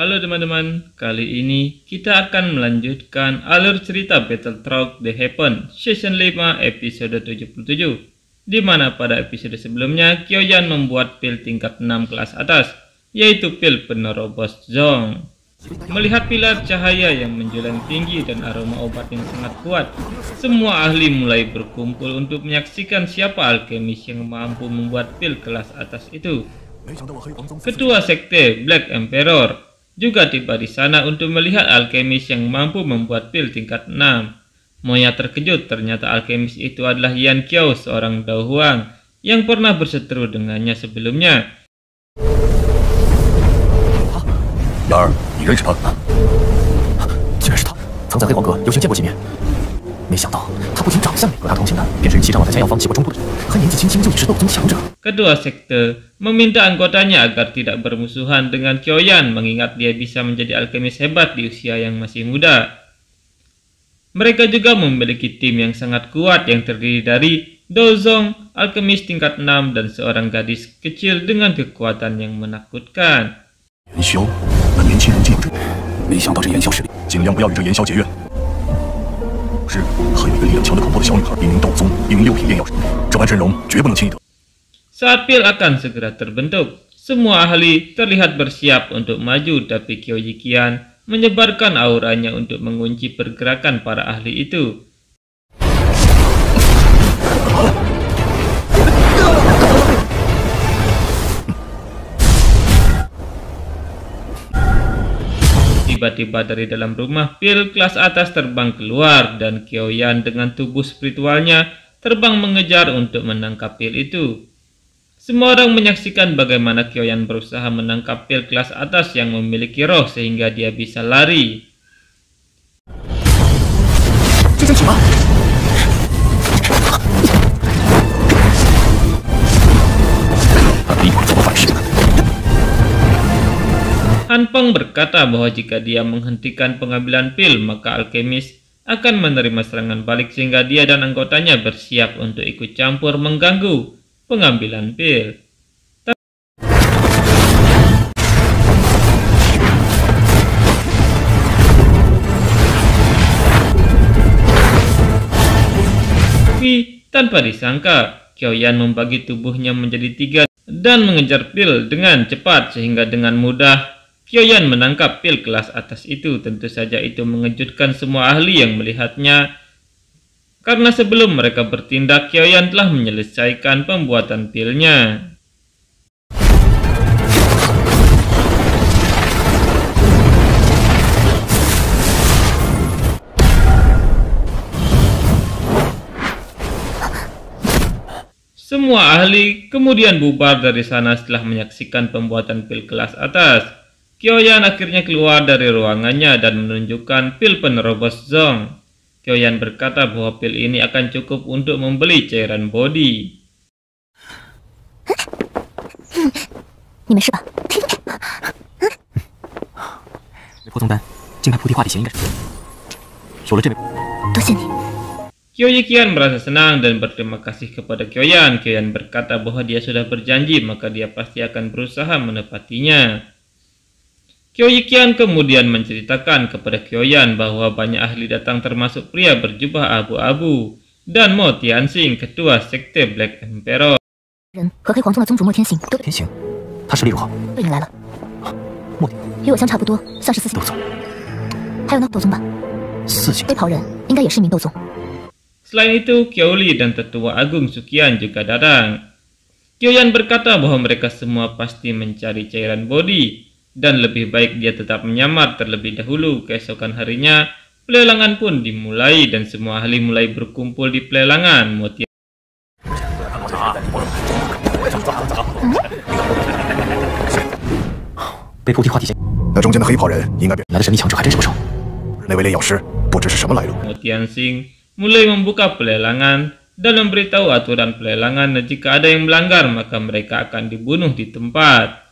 Halo teman-teman, kali ini kita akan melanjutkan alur cerita Battletrog The Heaven Season 5 episode 77, di mana pada episode sebelumnya Kyoyan membuat pil tingkat 6 kelas atas, yaitu pil penerobos Zong. Melihat pilar cahaya yang menjulang tinggi dan aroma obat yang sangat kuat, semua ahli mulai berkumpul untuk menyaksikan siapa alkemis yang mampu membuat pil kelas atas itu. Ketua sekte Black Emperor juga tiba di sana untuk melihat alkemis yang mampu membuat pil tingkat 6. Moya terkejut, ternyata alkemis itu adalah Yan Qiao, seorang Dao Huang yang pernah berseteru dengannya sebelumnya. 雅儿，你认识他？竟然是他，曾在黑皇阁有幸见过几面。没想到他不仅长相美，和他同行的便是与西长老在千药坊起过冲突的人，还年纪轻轻就已是斗宗强者。 Kedua sekte meminta anggotanya agar tidak bermusuhan dengan Kyoyan, mengingat dia bisa menjadi alkemis hebat di usia yang masih muda. Mereka juga memiliki tim yang sangat kuat yang terdiri dari Dao Zong, alkemis tingkat 6, dan seorang gadis kecil dengan kekuatan yang menakutkan. 元宵，那年轻人竟有这，没想到这元宵势力，尽量不要与这元宵结怨。是，还有一个力量强的恐怖的小女孩，一名道宗，一名6品炼药师，这般阵容绝不能轻易得。 Saat pil akan segera terbentuk, semua ahli terlihat bersiap untuk maju, tapi Kyoji Qian menyebarkan auranya untuk mengunci pergerakan para ahli itu. Tiba-tiba dari dalam rumah, pil kelas atas terbang keluar dan Kyoyan dengan tubuh spiritualnya terbang mengejar untuk menangkap pil itu. Semua orang menyaksikan bagaimana Kyoyan berusaha menangkap pil kelas atas yang memiliki roh sehingga dia bisa lari. Han Peng berkata bahwa jika dia menghentikan pengambilan pil, maka alkemis akan menerima serangan balik sehingga dia dan anggotanya bersiap untuk ikut campur mengganggu pengambilan pil. Tapi tanpa disangka, Kyoyan membagi tubuhnya menjadi 3 dan mengejar pil dengan cepat sehingga dengan mudah Kyoyan menangkap pil kelas atas itu. Tentu saja itu mengejutkan semua ahli yang melihatnya, karena sebelum mereka bertindak, Kyoyan telah menyelesaikan pembuatan pilnya. Semua ahli kemudian bubar dari sana setelah menyaksikan pembuatan pil kelas atas. Kyoyan akhirnya keluar dari ruangannya dan menunjukkan pil penerobos Zong. Kyoyan berkata bahwa pil ini akan cukup untuk membeli cairan body. 你没事吧？破宗丹，金牌菩提化体型应该是有了这位。多谢你。 Kyoji Qian merasa senang dan berterima kasih kepada Kyoyan. Kyoyan berkata bahwa dia sudah berjanji, maka dia pasti akan berusaha menepatinya. Kyoji Qian kemudian menceritakan kepada Kyoyan bahwa banyak ahli datang termasuk pria berjubah abu-abu dan Mo Tianxing, ketua sekte Black Emperor. 人和黑皇宗的宗主莫天行都天行，他实力如何？都迎来了，莫天与我相差不多，像是4星斗宗，还有呢，斗宗吧。 4星。黑袍人应该也是一名斗宗。 Selain itu, Qiaoli dan tetua agung Suqian juga datang. Kyoyan berkata bahwa mereka semua pasti mencari cairan body, dan lebih baik dia tetap menyamar terlebih dahulu. Keesokan harinya, pelelangan pun dimulai dan semua ahli mulai berkumpul di pelelangan. Motia 被菩提化体型，那中间的黑袍人应该来的神秘强者还真是不少。那位炼药师不知是什么来路。 Mo Tianxing mulai membuka pelelangan dan memberitahu aturan pelelangan, dan jika ada yang melanggar maka mereka akan dibunuh di tempat.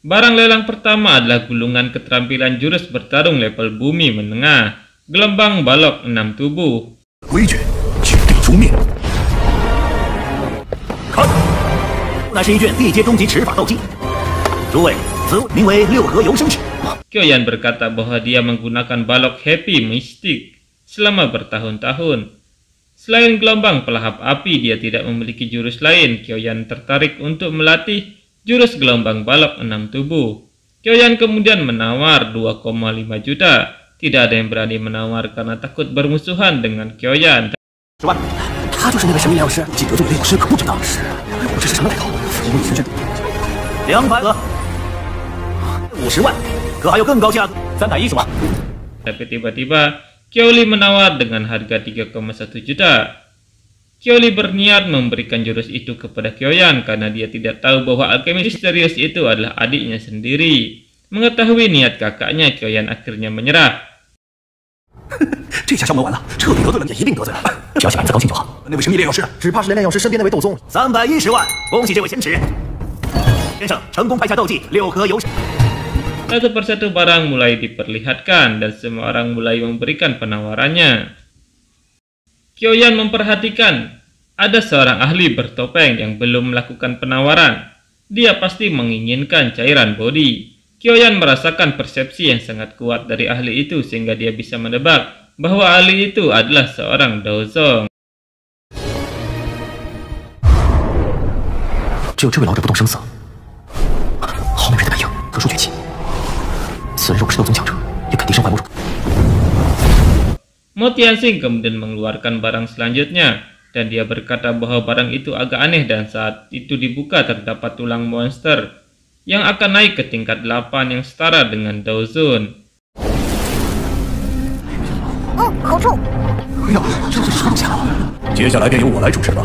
Barang lelang pertama adalah gulungan keterampilan jurus bertarung level bumi menengah, gelombang balok 6 tubuh. 规矩，取地诛灭。看，那是一卷地阶终极持法斗技，诸位此物名为六合游生尺。 Kyoyan berkata bahwa dia menggunakan balok Happy Mystic selama bertahun-tahun. Selain gelombang pelahap api, dia tidak memiliki jurus lain. Kyoyan tertarik untuk melatih jurus gelombang balok 6 tubuh. Kyoyan kemudian menawar 2,5 juta. Tidak ada yang berani menawar karena takut bermusuhan dengan Kyoyan. 10万，他就是那位神秘疗师，既得罪了疗师，可不知道我这是什么来头？我已经真200个，50万，可还有更高价格，310万。 Tapi tiba-tiba Kyoli menawar dengan harga 3,1 juta. Kyoli berniat memberikan jurus itu kepada Kyoyan karena dia tidak tahu bahwa alkemis misterius itu adalah adiknya sendiri. Mengetahui niat kakaknya, Kyoyan akhirnya menyerah. 这下消磨完了，彻底得罪了也一定得罪了。只要小孩子高兴就好。那位神秘炼药师，只怕是炼药师身边那位斗宗。310万，恭喜这位仙池先生成功拍下斗技六合游。 Satu persatu barang mulai diperlihatkan dan semua orang mulai memberikan penawarannya. Kyoyan memperhatikan ada seorang ahli bertopeng yang belum melakukan penawaran. Dia pasti menginginkan cairan body. Kyoyan merasakan persepsi yang sangat kuat dari ahli itu sehingga dia bisa menebak bahwa ahli itu adalah seorang Dozong. 只有这位老者不动声色，好美人的背影，特殊崛起。此人若不是斗宗强者，也肯定身怀某种。 Mo Tianxing kemudian mengeluarkan barang selanjutnya dan dia berkata bahwa barang itu agak aneh dan saat itu dibuka terdapat tulang monster yang akan naik ke tingkat 8 yang setara dengan Daozun. 好重！哎呀，这是什么东西啊？接下来便由我来主持吧。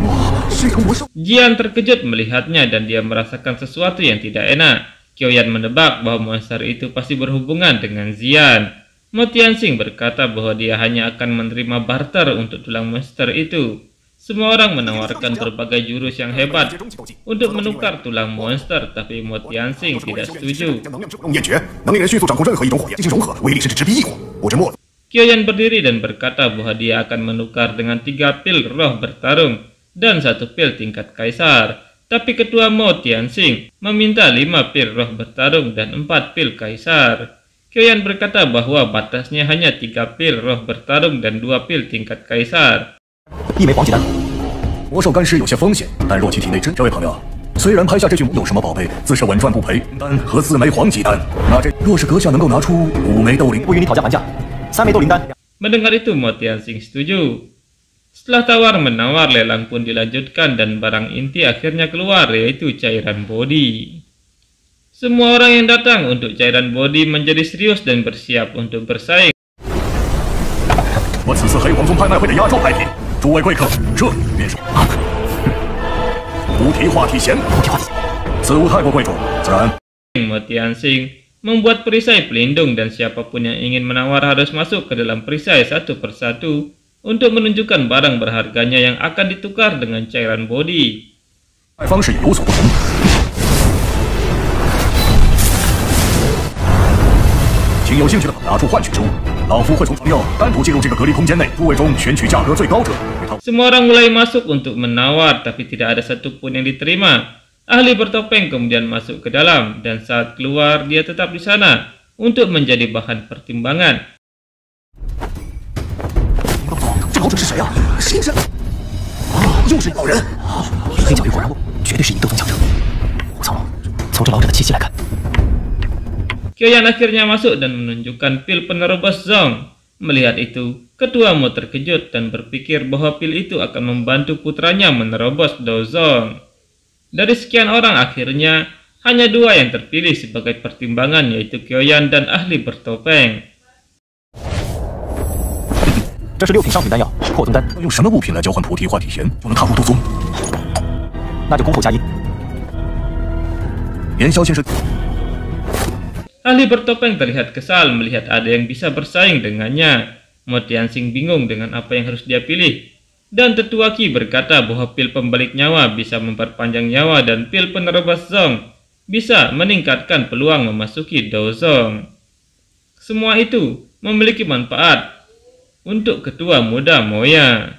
哇，是一个魔兽。 Jian terkejut melihatnya dan dia merasakan sesuatu yang tidak enak. Kyoyan menebak bahwa monster itu pasti berhubungan dengan Xian. Mo Tianxing berkata bahwa dia hanya akan menerima barter untuk tulang monster itu. Semua orang menawarkan berbagai jurus yang hebat untuk menukar tulang monster, tapi Mo Tianxing tidak setuju. Kyoyan berdiri dan berkata bahwa dia akan menukar dengan 3 pil roh bertarung dan 1 pil tingkat kaisar. Tapi ketua Mo Tianxing meminta 5 pil roh bertarung dan 4 pil kaisar. Kyoyan berkata bahwa batasnya hanya 3 pil roh bertarung dan 2 pil tingkat kaisar. 一枚黄金丹，魔兽干尸有些风险，但若其体内真，这位朋友，虽然拍下这具有什么宝贝，自是稳赚不赔。丹和4枚黄金丹，那这若是阁下能够拿出5枚斗灵，不与你讨价还价，3枚斗灵丹。 Mendengar itu Mo Tianxing setuju. Setelah tawar-menawar, lelang pun dilanjutkan dan barang inti akhirnya keluar, yaitu cairan body. Semua orang yang datang untuk cairan body menjadi serius dan bersiap untuk bersaing. 我此次黑黄宗拍卖会的压轴拍品，诸位贵客，这便是菩提化体弦。此物太过贵重，自然。 Mo Tianxing membuat perisai pelindung dan siapapun yang ingin menawar harus masuk ke dalam perisai satu persatu untuk menunjukkan barang berharganya yang akan ditukar dengan cairan body. 方式也有所不同。请有兴趣的拿出换取之物，老夫会从藏药单独进入这个隔离空间内，诸位中选取价格最高者。 Semua orang mulai masuk untuk menawar, tapi tidak ada satupun yang diterima. Ahli bertopeng kemudian masuk ke dalam, dan saat keluar dia tetap di sana untuk menjadi bahan pertimbangan. 这老者是谁啊？是一只又是老人。黑角鱼果然绝对是一斗宗强者。我操！从这老者的气息来看， Kyoyan akhirnya masuk dan menunjukkan pil penerobos Zong. Melihat itu, ketua Mo terkejut dan berpikir bahwa pil itu akan membantu putranya menerobos Dozong. Dari sekian orang akhirnya hanya 2 yang terpilih sebagai pertimbangan, yaitu Kyoyan dan ahli bertopeng. 这是6品上品丹药，扩宗丹。用什么物品来交换菩提化体弦，就能踏入斗宗？那就恭候佳音。元宵先生。 Ahli bertopeng terlihat kesal melihat ada yang bisa bersaing dengannya. Mo Tianxing bingung dengan apa yang harus dia pilih. Dan tetua Qi berkata bahwa pil pembalik nyawa bisa memperpanjang nyawa dan pil penerobos Zong bisa meningkatkan peluang memasuki Dozong. Semua itu memiliki manfaat untuk ketua muda Moya.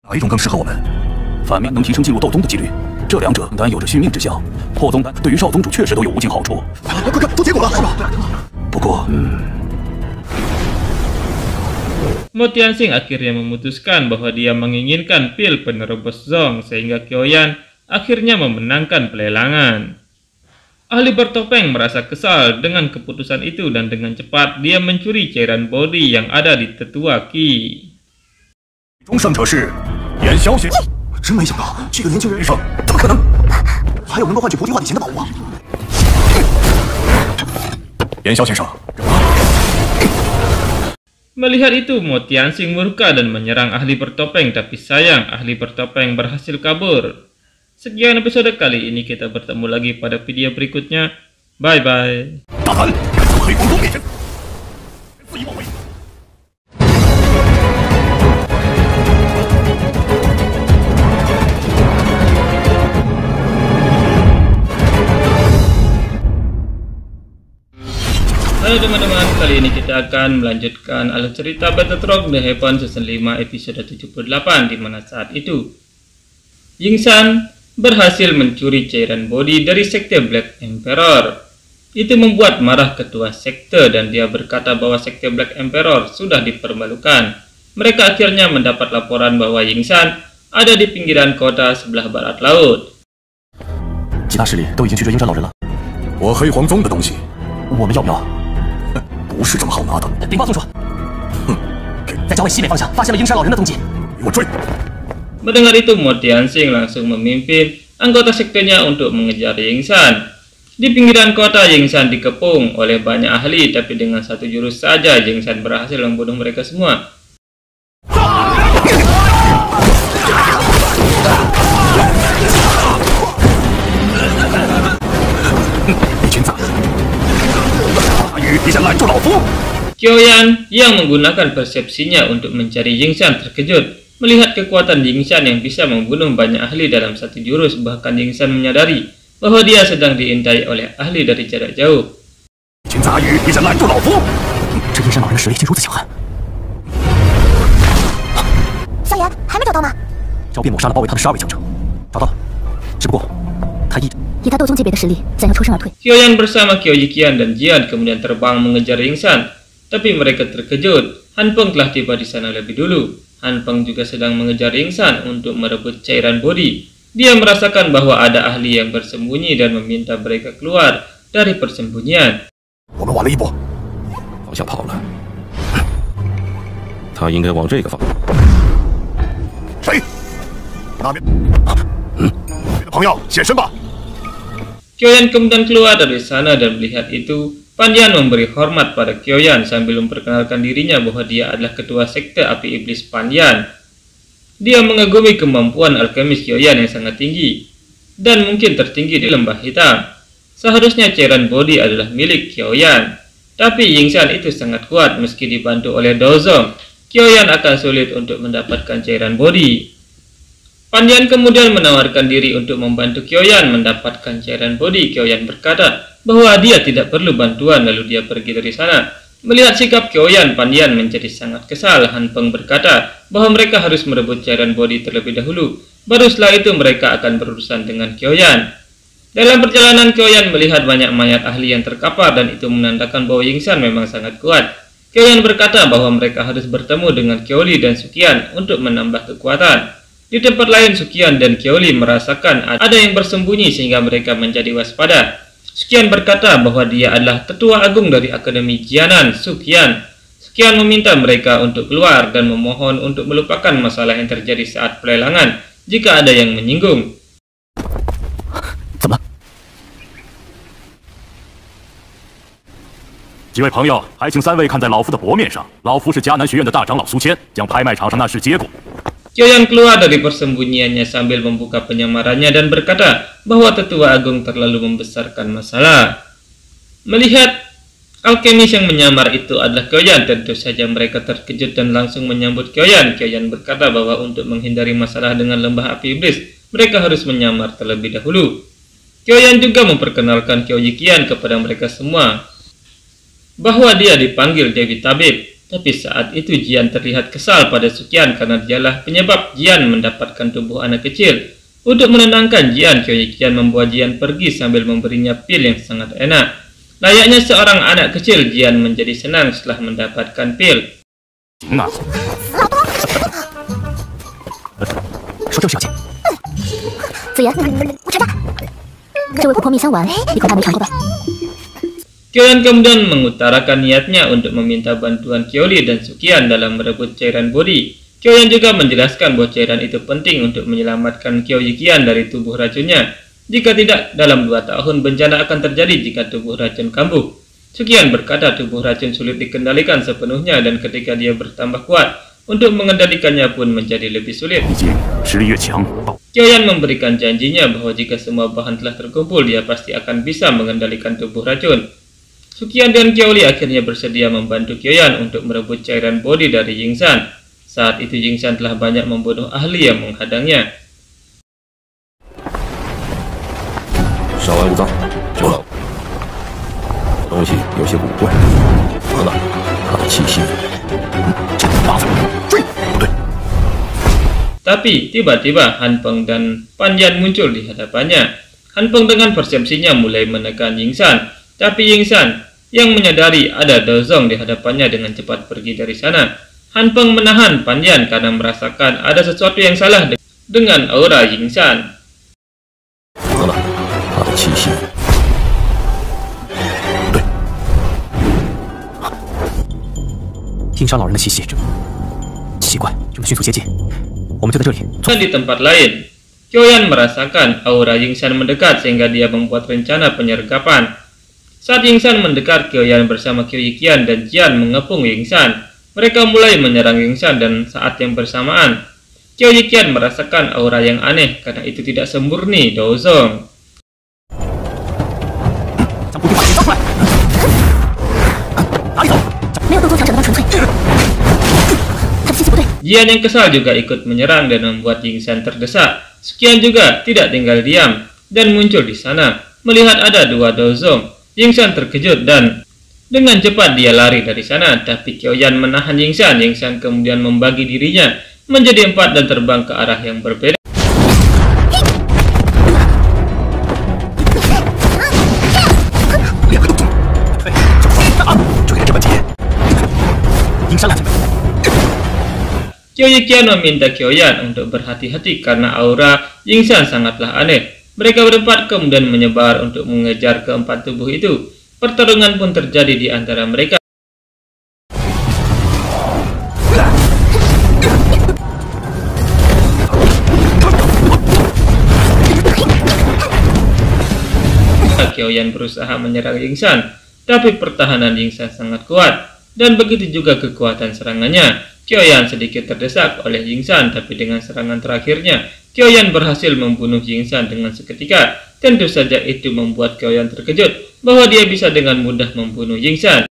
哪一种更适合我们？反面能提升进入斗宗的几率。这两者丹有着续命之效，破宗丹对于少宗主确实都有无尽好处。快看，出结果了！不过，Mo Tianxing akhirnya memutuskan bahwa dia menginginkan pil penerobos Zong sehingga Qiaoyan akhirnya memenangkan pelelangan. Ahli bertopeng merasa kesal dengan keputusan itu dan dengan cepat dia mencuri cairan bodi yang ada di tetua Qi. 终胜者是严萧先生。真没想到，这个年轻人身上怎么可能还有能够换取菩提化体前的宝物啊！严萧先生。 Melihat itu, Mo Tianxing murka dan menyerang ahli bertopeng, tapi sayang ahli bertopeng berhasil kabur. Sekian episode kali ini, kita bertemu lagi pada video berikutnya. Bye bye. 大胆，敢从黑皇宫面前肆意妄为！ Halo teman-teman, kali ini kita akan melanjutkan alur cerita Battletrog The Heaven Season 5 episode 78, di mana saat itu Yingxan berhasil mencuri cairan bodi dari sekte Black Emperor. Itu membuat marah ketua sekte dan dia berkata bahwa sekte Black Emperor sudah dipermalukan. Mereka akhirnya mendapat laporan bahwa Yingxan ada di pinggiran kota sebelah barat laut. 其他势力都已经去追鹰山老人了，我黑皇宗的东西，我们要不要？ 不是这么好拿的。禀报宗主，在郊外西北方向发现了鹰山老人的踪迹，与我追！ Mendengar itu, Mo Tianxing langsung memimpin anggota sektenya untuk mengejar Yingxan. Di pinggiran kota, Yingxan dikepung oleh banyak ahli, tapi dengan satu jurus saja Yingxan berhasil membunuh mereka semua. Qiaoyan yang menggunakan persepsinya untuk mencari Yingxan terkejut melihat kekuatan Yingxan yang bisa membunuh banyak ahli dalam satu jurus. Bahkan Yingxan menyadari bahwa dia sedang diintai oleh ahli dari jarak jauh. 群杂鱼，你想拦住老夫？这阴山老人的实力竟如此强悍。萧炎还没找到吗？招变抹杀了包围他的12位强者，找到了，只不过他以他斗宗级别的实力，怎样抽身而退？ Qiaoyan bersama Qiao Yiqian dan Jian kemudian terbang mengejar Yingxan, tapi mereka terkejut. Han Peng telah tiba di sana lebih dulu. Han Peng juga sedang mengejar Yingxan untuk merebut cairan bodi. Dia merasakan bahwa ada ahli yang bersembunyi dan meminta mereka keluar dari persembunyian. 我们晚了一步，好像跑了，他应该往这个方向。谁？那边，你的朋友现身吧。 Qiaoyan kemudian keluar dari sana dan melihat itu, Pandian memberi hormat pada Qiaoyan sambil memperkenalkan dirinya bahwa dia adalah ketua sekte api iblis Pandian. Dia mengagumi kemampuan alkemis Qiaoyan yang sangat tinggi dan mungkin tertinggi di lembah hitam. Seharusnya cairan bodi adalah milik Qiaoyan, tapi Yingxan itu sangat kuat meski dibantu oleh Dozong. Qiaoyan akan sulit untuk mendapatkan cairan bodi. Pandian kemudian menawarkan diri untuk membantu Qiaoyan mendapatkan cairan bodi. Qiaoyan berkata bahwa dia tidak perlu bantuan, lalu dia pergi dari sana. Melihat sikap Qiaoyan, Pandian menjadi sangat kesal. Han Peng berkata bahwa mereka harus merebut cairan bodi terlebih dahulu, baru setelah itu mereka akan berurusan dengan Qiaoyan. Dalam perjalanan, Qiaoyan melihat banyak mayat ahli yang terkapar dan itu menandakan bahwa Yingxan memang sangat kuat. Qiaoyan berkata bahwa mereka harus bertemu dengan Qiaoli dan Suqian untuk menambah kekuatan. Di tempat lain, Suqian dan Qiaoli merasakan ada yang bersembunyi sehingga mereka menjadi waspada. Suqian berkata bahwa dia adalah tetua agung dari Akademi Jianan, Suqian. Suqian meminta mereka untuk keluar dan memohon untuk melupakan masalah yang terjadi saat pelelangan jika ada yang menyinggung. 怎么了？几位朋友，还请3位看在老夫的薄面上，老夫是迦南学院的大长老苏谦，将拍卖场上那事接过。 Qiaoyan keluar dari persembunyiannya sambil membuka penyamarannya dan berkata bahwa tetua agung terlalu membesarkan masalah. Melihat alkemis yang menyamar itu adalah Qiaoyan, tentu saja mereka terkejut dan langsung menyambut Qiaoyan. Qiaoyan berkata bahwa untuk menghindari masalah dengan lembah api iblis, mereka harus menyamar terlebih dahulu. Qiaoyan juga memperkenalkan Qiao Yiqian kepada mereka semua bahwa dia dipanggil Dewi Tabib. Tapi saat itu Jian terlihat kesal pada Suqian karena dialah penyebab Jian mendapatkan tubuh anak kecil. Untuk menenangkan Jian, Qiao Yiqian membawa Jian pergi sambil memberinya pil yang sangat enak. Layaknya seorang anak kecil, Jian menjadi senang setelah mendapatkan pil. 行啊！说正事要紧。子言，我查查，这位琥珀蜜香丸，你恐怕没尝过吧？ Qiao kemudian mengutarakan niatnya untuk meminta bantuan Qiao Li dan Suqian dalam merebut cairan bodi. Qiao juga menjelaskan bahwa cairan itu penting untuk menyelamatkan Qiao Yiqian dari tubuh racunnya. Jika tidak, dalam 2 tahun bencana akan terjadi jika tubuh racun kambuh. Suqian berkata tubuh racun sulit dikendalikan sepenuhnya dan ketika dia bertambah kuat, untuk mengendalikannya pun menjadi lebih sulit. 毕竟实力越强， Qiao memberikan janjinya bahwa jika semua bahan telah terkumpul, dia pasti akan bisa mengendalikan tubuh racun. Suqian dan Qiao Li akhirnya bersedia membantu Qiao untuk merebut cairan bodi dari Yingsan. Saat itu Yingsan telah banyak membunuh ahli yang menghadangnya. 稍安勿躁，久了，东西有些古怪。喝了，他的气息，这麻烦，追！不对， Tapi tiba-tiba Han Peng dan Pan Yan muncul di hadapannya. Han Peng dengan persepsinya mulai menekan Yingsan, tapi Yingsan yang menyadari ada Dozong di hadapannya dengan cepat pergi dari sana. Han Peng menahan Pan Yan karena merasakan ada sesuatu yang salah dengan aura Yingsan. 喝了，他的气息，对，阴山老人的气息，这奇怪，正在迅速接近，我们就在这里。 Dan di tempat lain, Qiao merasakan aura Yingsan mendekat sehingga dia membuat rencana penyergapan. Saat Yingsan mendekat, Qiao bersama Qiao Yiqian dan Jian mengepung Yingsan. Mereka mulai menyerang Yingsan dan saat yang bersamaan, Qiao Yiqian merasakan aura yang aneh karena itu tidak semurni Dozong. 将不必把人交出来，哪里走？没有斗宗强者那么纯粹，他的气息不对。 Jian yang kesal juga ikut menyerang dan membuat Yingsan terdesak. Suqian juga tidak tinggal diam dan muncul di sana. Melihat ada 2 Dozong, Yingsan terkejut dan dengan cepat dia lari dari sana. Tapi Qiao menahan Yingsan. Yingsan kemudian membagi dirinya menjadi 4 dan terbang ke arah yang berbeda. 2个斗宗，对，追得这么紧，阴山两前辈。 Qiao Yiqian meminta Qiao untuk berhati-hati karena aura Yingsan sangatlah aneh. Mereka berempat kemudian menyebar untuk mengejar keempat tubuh itu. Pertarungan pun terjadi di antara mereka. Qiao berusaha menyerang Yingsan, tapi pertahanan Yingsan sangat kuat dan begitu juga kekuatan serangannya. Qiao sedikit terdesak oleh Yingsan, tapi dengan serangan terakhirnya, Qiao berhasil membunuh Yingsan dengan seketika. Tentu saja itu membuat Qiao terkejut bahwa dia bisa dengan mudah membunuh Yingsan.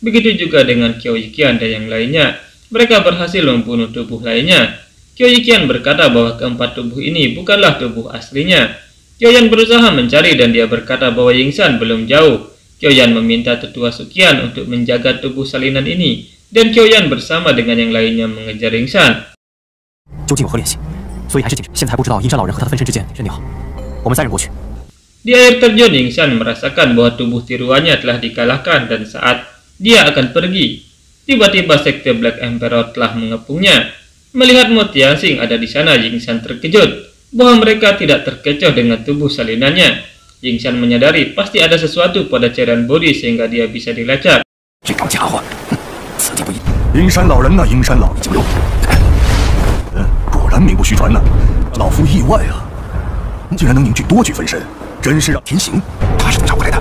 Begitu juga dengan Qiao Yiqian dan yang lainnya. Mereka berhasil membunuh tubuh lainnya. Qiao Yiqian berkata bahwa keempat tubuh ini bukanlah tubuh aslinya. Qiao berusaha mencari dan dia berkata bahwa Yingsan belum jauh. Qiao meminta tetua Suqian untuk menjaga tubuh salinan ini, dan Qiao bersama dengan yang lainnya mengejar Yingsan. 究竟有何联系？所以还是谨慎。现在还不知道阴山老人和他的分身之间认定好，我们3人过去。 Di air terjun, Yingsan merasakan bahwa tubuh tiruannya telah dikalahkan dan saat dia akan pergi, tiba-tiba sekte Black Emperor telah mengepungnya. Melihat Mo Tianxing ada di sana, Yingsan terkejut bahwa mereka tidak terkecoh dengan tubuh salinannya. Yingsan menyadari pasti ada sesuatu pada cairan bodi sehingga dia bisa dilacak. 这帮家伙，此地不易。阴山老人呐，阴山老人九六，果然名不虚传呐，老夫意外啊！竟然能凝聚多具分身，真是让天行。他是怎么找过来的？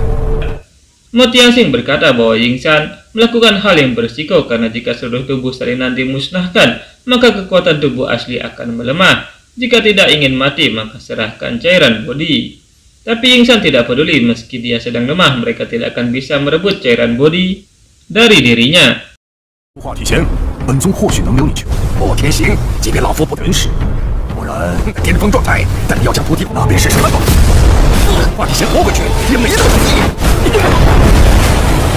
Mo Tianxing berkata bahwa Yingsan melakukan hal yang berisiko karena jika seluruh tubuh salinan dimusnahkan, maka kekuatan tubuh asli akan melemah. Jika tidak ingin mati, maka serahkan cairan bodi. Tapi Yingsan tidak peduli, meski dia sedang lemah, mereka tidak akan bisa merebut cairan bodi dari dirinya. 话题前，本宗或许能留你去。莫天行，即便老夫不忍使，不然巅峰状态，但要将菩提那便是什么？活过去也没那么容易。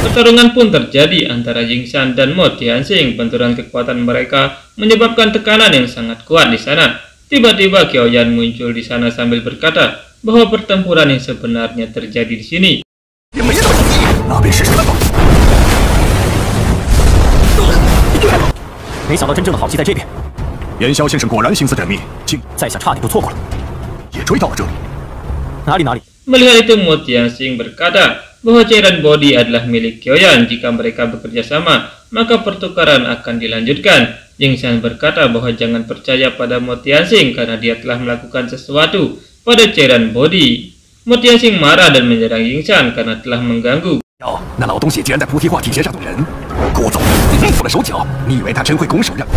Pertarungan pun terjadi antara Ying Shan dan Mo Tianxing. Benturan kekuatan mereka menyebabkan tekanan yang sangat kuat di sana. Tiba-tiba Qiao Yan muncul di sana sambil berkata bahwa pertempuran yang sebenarnya terjadi di sini. 也没那么容易，那便试试看吧。没想到真正的好戏在这边。元宵先生果然心思缜密，竟在下差点就错过了，也追到了这里。哪里？ Melihat itu, Mo Tianxing berkata bahwa cairan body adalah milik Qiao Yan. Jika mereka bekerja sama, maka pertukaran akan dilanjutkan. Ying Shan berkata bahwa jangan percaya pada Mo Tianxing karena dia telah melakukan sesuatu pada cairan body. Mo Tianxing marah dan menyerang Ying Shan karena telah mengganggu. 那老东西竟然在菩提画体鞋上动人，聒噪，付了手脚，你以为他真会拱手让？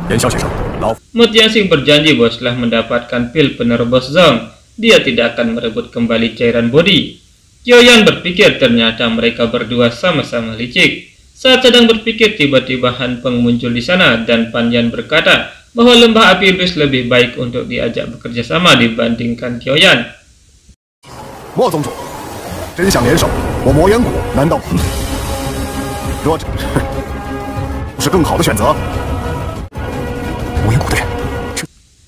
元宵先生，老 Mo Tianxing berjanji bahwa setelah mendapatkan pil penerobos Zong, dia tidak akan merebut kembali cairan body. Qiao Yan berpikir ternyata mereka berdua sama-sama licik. Saat sedang berpikir, tiba-tiba Han Peng muncul di sana dan Pan Yan berkata bahwa lembah api iblis lebih baik untuk diajak bekerja sama dibandingkan Qiao Yan. 莫宗主，真想联手，我魔元谷难道若是更好的选择？魔元谷的人。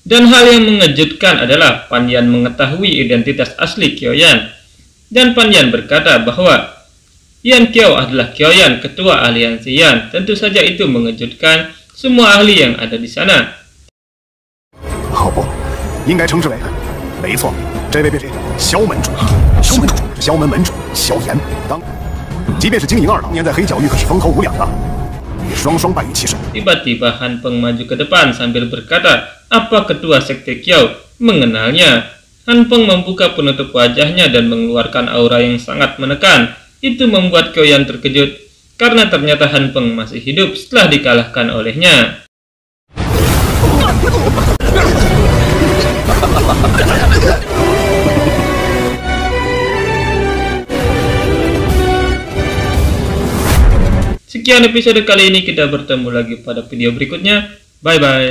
Dan hal yang mengejutkan adalah Pan Yan mengetahui identitas asli Qiao Yan. Dan Pan Yan berkata bahwa Yan Qiao adalah Qiao Yan, ketua aliansi Yan. Tentu saja itu mengejutkan semua ahli yang ada di sana. 哦不，应该称之为，没错，这位便是萧门主。萧门主是萧门门主萧炎。即便是金银二郎年在黑角域可是封侯无两的，也双双败于其手。 Tiba-tiba Han Peng maju ke depan sambil berkata, apa ketua sekte Qiao mengenalnya? Han Peng membuka penutup wajahnya dan mengeluarkan aura yang sangat menekan. Itu membuat Qiao Yan terkejut karena ternyata Han Peng masih hidup setelah dikalahkan olehnya. Sekian episode kali ini, kita bertemu lagi pada video berikutnya. Bye bye.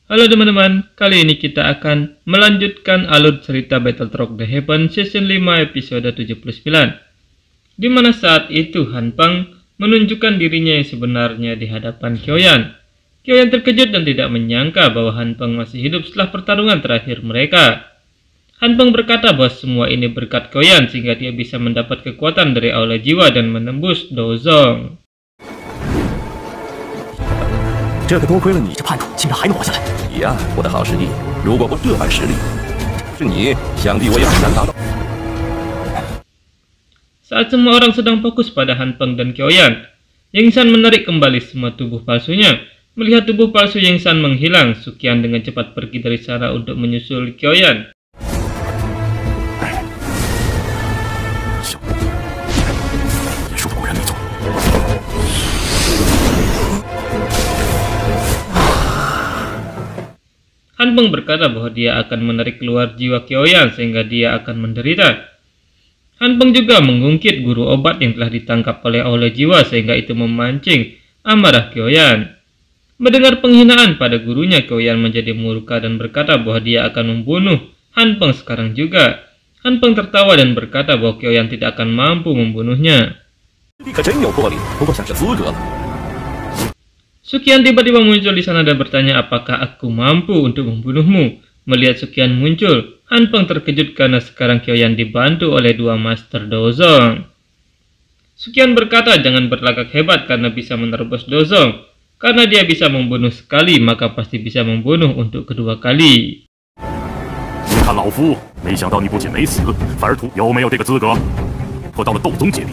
Halo teman-teman, kali ini kita akan melanjutkan alur cerita Battletrog The Heaven Season 5 episode 79. Di mana saat itu Han Peng menunjukkan dirinya yang sebenarnya di hadapan Qiao Yan. Qiao Yan terkejut dan tidak menyangka bahwa Han Peng masih hidup setelah pertarungan terakhir mereka. Han Peng berkata bahwa semua ini berkat Qiao Yan sehingga dia bisa mendapat kekuatan dari aula jiwa dan menembus Dozong. 这可多亏了你这叛徒，竟然还能活下来。你呀，我的好师弟，如果不这般实力，是你，想必我也很难达到。 Saat semua orang sedang fokus pada Han Peng dan Qiao Yan, Ying Shan menarik kembali semua tubuh palsunya. Melihat tubuh palsu Ying Shan menghilang, Suqian dengan cepat pergi dari sana untuk menyusul Qiao Yan. Han Peng berkata bahwa dia akan menarik keluar jiwa Qiao Yan sehingga dia akan menderita. Han Peng juga mengungkit guru obat yang telah ditangkap oleh aula jiwa sehingga itu memancing amarah Qiao Yan. Mendengar penghinaan pada gurunya, Qiao Yan menjadi murka dan berkata bahwa dia akan membunuh Han Peng sekarang juga. Han Peng tertawa dan berkata bahwa Qiao Yan tidak akan mampu membunuhnya. Suqian tiba-tiba muncul di sana dan bertanya apakah aku mampu untuk membunuhmu. Melihat Suqian muncul, Han Peng terkejut karena sekarang Qiao Yan dibantu oleh dua Master Dozong. Suqian berkata jangan berlagak hebat karena bisa menerobos Dozong. Karena dia bisa membunuh sekali, maka pasti bisa membunuh untuk kedua kali. 你看老夫，没想到你不仅没死，反而有没有这个资格？我到了斗宗阶别，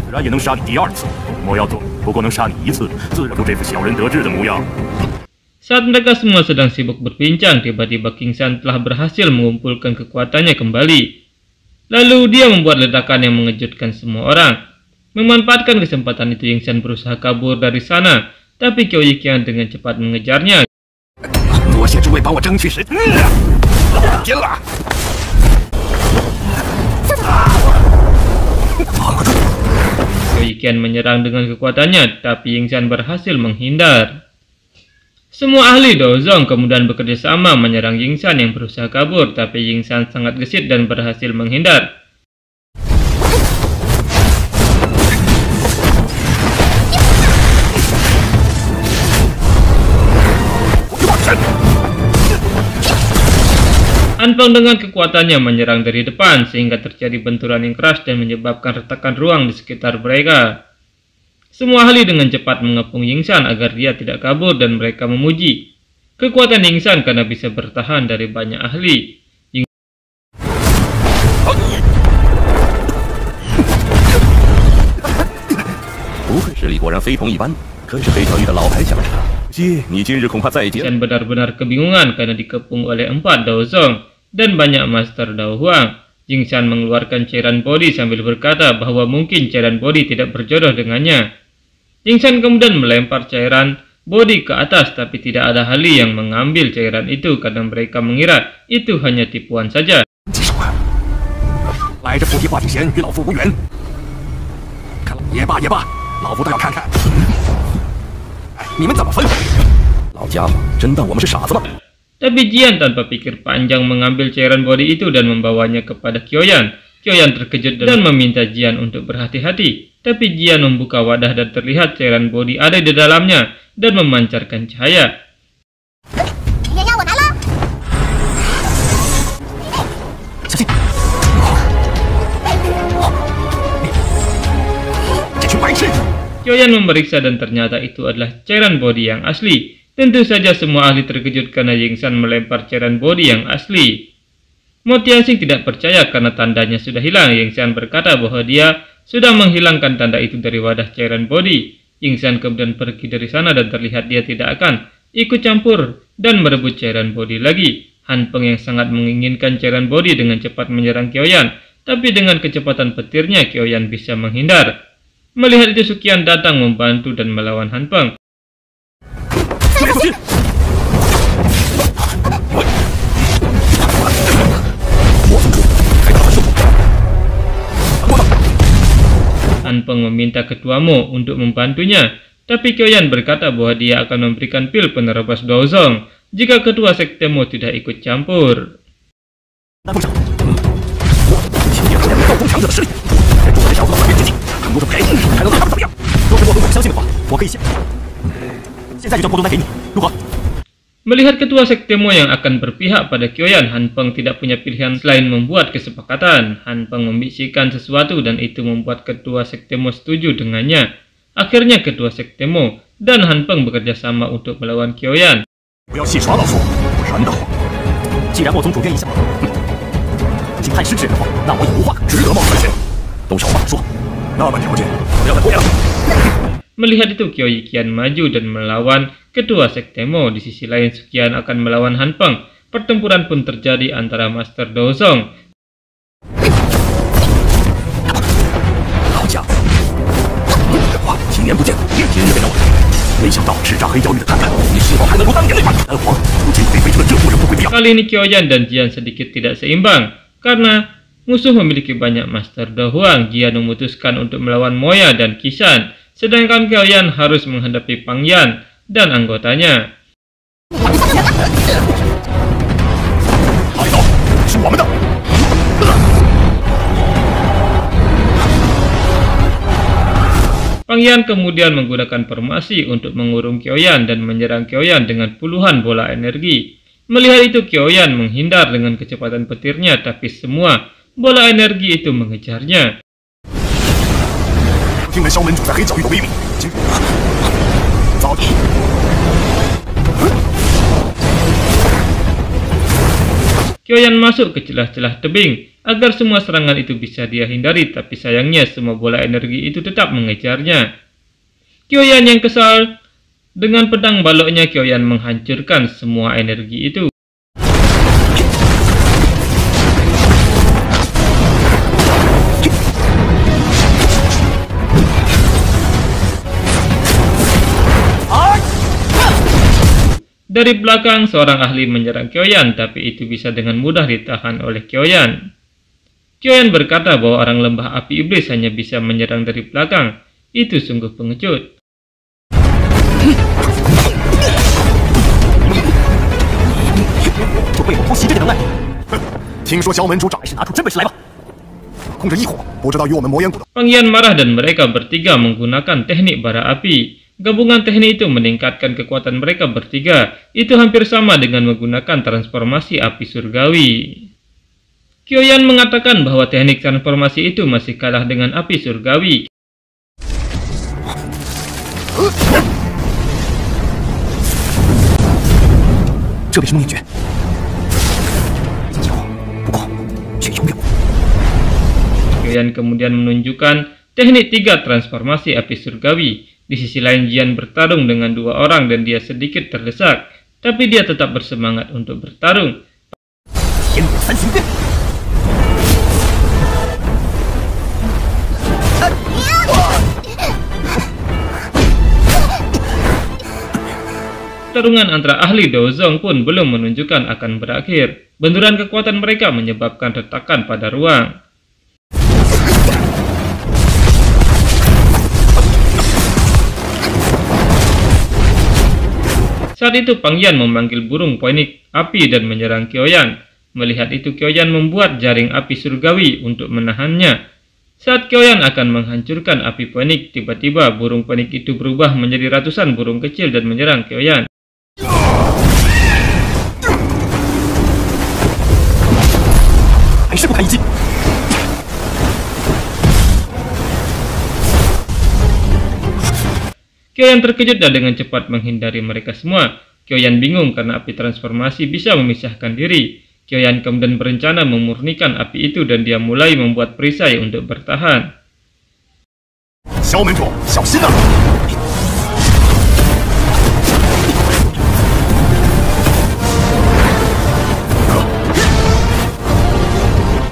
自然也能杀你第二次。莫要做，不过能杀你一次，自然出这副小人得志的模样。 Saat mereka semua sedang sibuk berbincang, tiba-tiba King Shan telah berhasil mengumpulkan kekuatannya kembali. Lalu dia membuat ledakan yang mengejutkan semua orang. Memanfaatkan kesempatan itu, Ying Shan berusaha kabur dari sana, tapi Qiao Yiqian dengan cepat mengejarnya. 天了！ Kyo Yikian menyerang dengan kekuatannya, tapi Yingxian berhasil menghindar. Semua ahli Dozong kemudian bekerja sama menyerang Yingxian yang berusaha kabur, tapi Yingxian sangat gesit dan berhasil menghindar. Han Peng dengan kekuatannya menyerang dari depan sehingga terjadi benturan yang keras dan menyebabkan retakan ruang di sekitar mereka. Semua ahli dengan cepat mengepung Yingxian agar dia tidak kabur dan mereka memuji kekuatan Yingxian karena bisa bertahan dari banyak ahli. 不会实力果然非同一般，可是黑条域的老牌强者。你今日恐怕再见。 Yingxian benar-benar kebingungan karena dikepung oleh 4 Daozong dan banyak Master Dao Huang. Yingxian mengeluarkan cairan body sambil berkata bahwa mungkin cairan body tidak berjodoh dengannya. Yingxian kemudian melempar cairan body ke atas, tapi tidak ada ahli yang mengambil cairan itu karena mereka mengira itu hanya tipuan saja. 来这菩提化之前与老夫无缘，看了也罢也罢，老夫倒要看看，你们怎么分？老家伙，真当我们是傻子吗？ Tapi Jian tanpa pikir panjang mengambil cairan body itu dan membawanya kepada Kyoyan. Kyoyan terkejut dan meminta Jian untuk berhati-hati. Tapi Jian membuka wadah dan terlihat cairan body ada di dalamnya dan memancarkan cahaya. Kyoyan memeriksa dan ternyata itu adalah cairan body yang asli. Tentu saja semua ahli terkejut karena Yingxian melempar cairan body yang asli. Mo Tianxing tidak percaya karena tandanya sudah hilang. Yingxian berkata bahwa dia sudah menghilangkan tanda itu dari wadah cairan body. Yingxian kemudian pergi dari sana dan terlihat dia tidak akan ikut campur dan merebut cairan body lagi. Han Peng yang sangat menginginkan cairan body dengan cepat menyerang Kyoyan, tapi dengan kecepatan petirnya Kyoyan bisa menghindar. Melihat itu Suqian datang membantu dan melawan Han Peng. Han Peng meminta ketua Mo untuk membantunya, tapi Kyoyan berkata bahwa dia akan memberikan pil penerobos Dozong jika ketua sekte Mo tidak ikut campur. Melihat ketua sekte Mo yang akan berpihak pada Kyoyan, Han Peng tidak punya pilihan selain membuat kesepakatan. Han Peng membisikkan sesuatu dan itu membuat ketua sekte Mo setuju dengannya. Akhirnya ketua sekte Mo dan Han Peng bekerja sama untuk melawan Kyoyan. 不要戏耍老夫，不然的话，既然莫宗主愿意向请太师之人的话，那我也无话，值得冒风险。都小话说，那么条件不要再过了。 Melihat itu, Kyo Yikian maju dan melawan ketua sekte Mo. Di sisi lain, Suqian akan melawan Han Peng. Pertempuran pun terjadi antara Master Dozong. Kali ini Kyoyan dan Jian sedikit tidak seimbang karena musuh memiliki banyak Master Dao Huang. Jian memutuskan untuk melawan Moya dan Kishan, sedangkan Kyoyan harus menghadapi Pang Yan dan anggotanya. Pang Yan kemudian menggunakan formasi untuk mengurung Kyoyan dan menyerang Kyoyan dengan puluhan bola energi. Melihat itu, Kyoyan menghindar dengan kecepatan petirnya, tapi semua bola energi itu mengejarnya. Kyoyan masuk ke celah-celah tebing agar semua serangan itu bisa dia hindari, tapi sayangnya semua bola energi itu tetap mengejarnya. Kyoyan yang kesal, dengan pedang baloknya Kyoyan menghancurkan semua energi itu. Dari belakang, seorang ahli menyerang Kyoyan, tapi itu bisa dengan mudah ditahan oleh Kyoyan. Kyoyan berkata bahwa orang lembah api iblis hanya bisa menyerang dari belakang. Itu sungguh pengecut. 就被我偷袭这个能耐。听说萧门主还是拿出真本事来吧。控制异火，不知道与我们魔元谷的。 Pang Yan marah dan mereka bertiga menggunakan teknik bara api. Gabungan teknik itu meningkatkan kekuatan mereka bertiga. Itu hampir sama dengan menggunakan transformasi api surgawi. Kyoyan mengatakan bahwa teknik transformasi itu masih kalah dengan api surgawi. 这里是梦魇，以后不过却永远。 Kyoyan kemudian menunjukkan teknik 3 transformasi api surgawi. Di sisi lain Jian bertarung dengan 2 orang dan dia sedikit terdesak, tapi dia tetap bersemangat untuk bertarung. 天火三行变。 Pertarungan antara ahli Dozong pun belum menunjukkan akan berakhir. Benturan kekuatan mereka menyebabkan retakan pada ruang. Saat itu Pang Yan memanggil burung ponik api dan menyerang Kyoyan. Melihat itu Kyoyan membuat jaring api surgawi untuk menahannya. Saat Kyoyan akan menghancurkan api ponik, tiba-tiba burung ponik itu berubah menjadi ratusan burung kecil dan menyerang Kyoyan. 还是不堪一击。 Kyoyan terkejut dan dengan cepat menghindari mereka semua. Kyoyan bingung karena api transformasi bisa memisahkan diri. Kyoyan kemudian berencana memurnikan api itu dan dia mulai membuat perisai untuk bertahan. 萧门主，小心啊！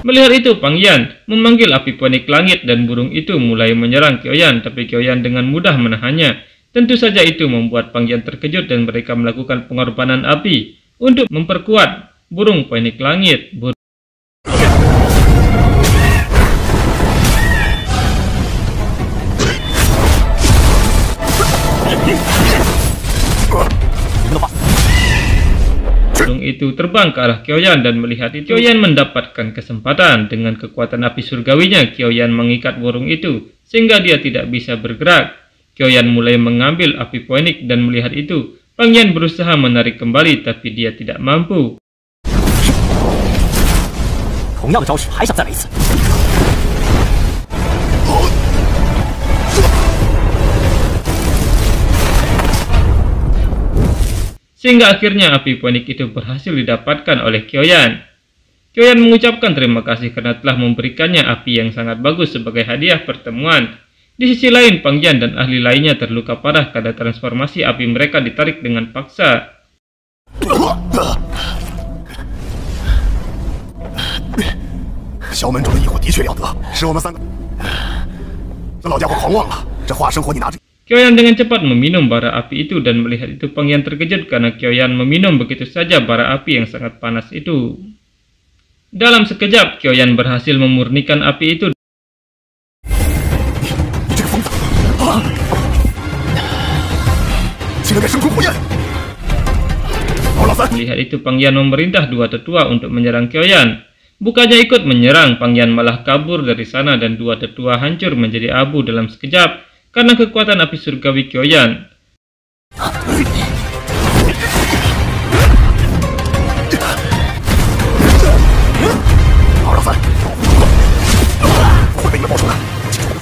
Melihat itu, Pang Yan memanggil api ponik langit dan burung itu mulai menyerang Kyoyan, tapi Kyoyan dengan mudah menahannya. Tentu saja itu membuat Pang Yan terkejut dan mereka melakukan pengorbanan api untuk memperkuat burung ponik langit. Burung itu terbang ke arah Kyoyan dan melihat itu Kyoyan mendapatkan kesempatan. Dengan kekuatan api surgawinya, Kyoyan mengikat burung itu sehingga dia tidak bisa bergerak. Kyoyan mulai mengambil api ponik dan melihat itu Pang Yan berusaha menarik kembali tapi dia tidak mampu. 同样的招式还想再来一次。 Sehingga akhirnya api ponik itu berhasil didapatkan oleh Kyoyan. Kyoyan mengucapkan terima kasih karena telah memberikannya api yang sangat bagus sebagai hadiah pertemuan. Di sisi lain, Pang Yan dan ahli lainnya terluka parah karena transformasi api mereka ditarik dengan paksa. 萧门主的异火的确了得，使我们三个。这老家伙狂妄了，这化生火你拿着。 Kyoyan dengan cepat meminum bara api itu dan melihat itu Pang Yan terkejut karena Kyoyan meminum begitu saja bara api yang sangat panas itu. Dalam sekejap, Kyoyan berhasil memurnikan api itu. Melihat itu Pang Yan memerintah 2 tetua untuk menyerang Kyoyan. Bukannya ikut menyerang, Pang Yan malah kabur dari sana dan 2 tetua hancur menjadi abu dalam sekejap. Karena kekuatan api surgawi Kyoyan.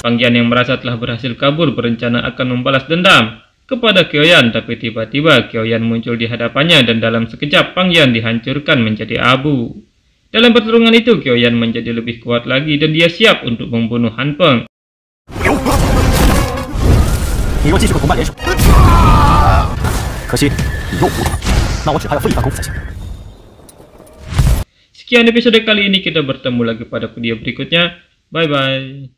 Pang Yan yang merasa telah berhasil kabur berencana akan membalas dendam kepada Kyoyan, tapi tiba-tiba Kyoyan muncul di hadapannya dan dalam sekejap Pang Yan dihancurkan menjadi abu. Dalam pertarungan itu Kyoyan menjadi lebih kuat lagi dan dia siap untuk membunuh Han Peng. 你若继续和同伴联手，可惜你又糊涂了，那我只怕要分一番功夫才行。 Sekian episode kali ini, kita bertemu lagi pada video berikutnya. Bye bye.